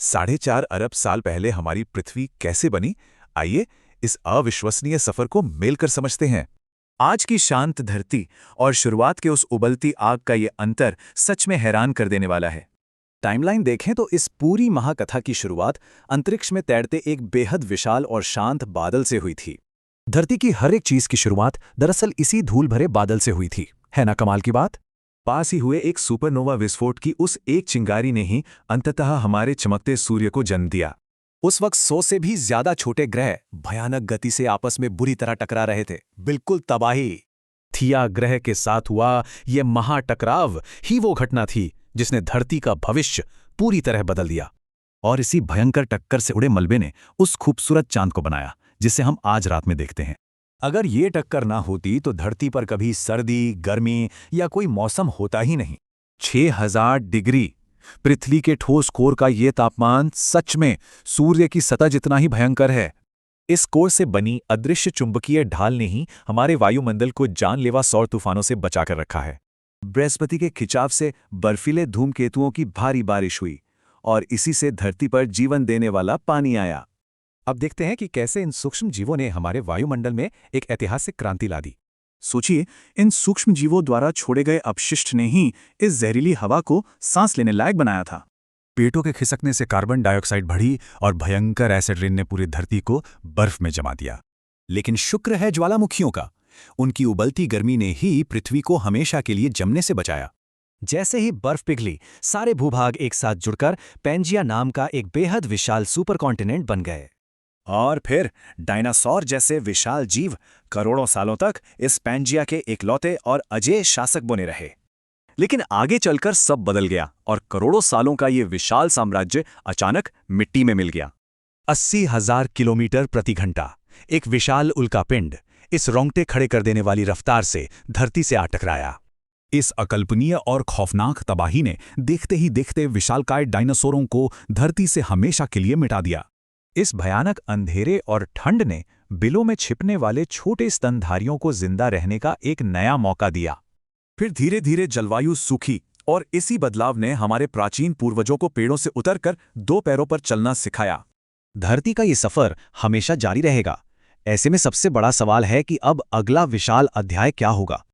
4.5 अरब साल पहले हमारी पृथ्वी कैसे बनी? आइए इस अविश्वसनीय सफर को मेलकर समझते हैं। आज की शांत धरती और शुरुआत के उस उबलती आग का ये अंतर सच में हैरान कर देने वाला है। टाइमलाइन देखें तो इस पूरी महाकथा की शुरुआत अंतरिक्ष में तैरते एक बेहद विशाल और शांत बादल से हुई थी। धरती की हर एक चीज की शुरुआत दरअसल इसी धूल भरे बादल से हुई थी। है ना कमाल की बात? पास ही हुए एक सुपरनोवा विस्फोट की उस एक चिंगारी ने ही अंततः हमारे चमकते सूर्य को जन्म दिया। उस वक्त 100 से भी ज्यादा छोटे ग्रह भयानक गति से आपस में बुरी तरह टकरा रहे थे। बिल्कुल तबाही। थिया ग्रह के साथ हुआ यह महाटकराव ही वो घटना थी जिसने धरती का भविष्य पूरी तरह बदल दिया। और इसी भयंकर टक्कर से उड़े मलबे ने उस खूबसूरत चांद को बनाया जिसे हम आज रात में देखते हैं। अगर ये टक्कर ना होती तो धरती पर कभी सर्दी, गर्मी या कोई मौसम होता ही नहीं। 6000 डिग्री पृथ्वी के ठोस कोर का ये तापमान सच में सूर्य की सतह जितना ही भयंकर है। इस कोर से बनी अदृश्य चुंबकीय ढाल ने ही हमारे वायुमंडल को जानलेवा सौर तूफानों से बचाकर रखा है। बृहस्पति के खिंचाव से बर्फीले धूमकेतुओं की भारी बारिश हुई और इसी से धरती पर जीवन देने वाला पानी आया। अब देखते हैं कि कैसे इन सूक्ष्म जीवों ने हमारे वायुमंडल में एक ऐतिहासिक क्रांति ला दी। सोचिए, इन सूक्ष्म जीवों द्वारा छोड़े गए अपशिष्ट ने ही इस जहरीली हवा को सांस लेने लायक बनाया था। पेटों के खिसकने से कार्बन डाइऑक्साइड बढ़ी और भयंकर एसिड रेन ने पूरी धरती को बर्फ में जमा दिया। लेकिन शुक्र है ज्वालामुखियों का, उनकी उबलती गर्मी ने ही पृथ्वी को हमेशा के लिए जमने से बचाया। जैसे ही बर्फ पिघली, सारे भूभाग एक साथ जुड़कर पैंजिया नाम का एक बेहद विशाल सुपर कॉन्टिनेंट बन गए। और फिर डायनासोर जैसे विशाल जीव करोड़ों सालों तक इस पैंजिया के इकलौते और अजेय शासक बने रहे। लेकिन आगे चलकर सब बदल गया और करोड़ों सालों का ये विशाल साम्राज्य अचानक मिट्टी में मिल गया। 80,000 किलोमीटर प्रति घंटा एक विशाल उल्कापिंड इस रोंगटे खड़े कर देने वाली रफ्तार से धरती से आ टकराया। इस अकल्पनीय और खौफनाक तबाही ने देखते ही देखते विशालकाय डायनासोरों को धरती से हमेशा के लिए मिटा दिया। इस भयानक अंधेरे और ठंड ने बिलों में छिपने वाले छोटे स्तनधारियों को जिंदा रहने का एक नया मौका दिया। फिर धीरे धीरे जलवायु सूखी और इसी बदलाव ने हमारे प्राचीन पूर्वजों को पेड़ों से उतरकर 2 पैरों पर चलना सिखाया। धरती का ये सफर हमेशा जारी रहेगा। ऐसे में सबसे बड़ा सवाल है कि अब अगला विशाल अध्याय क्या होगा।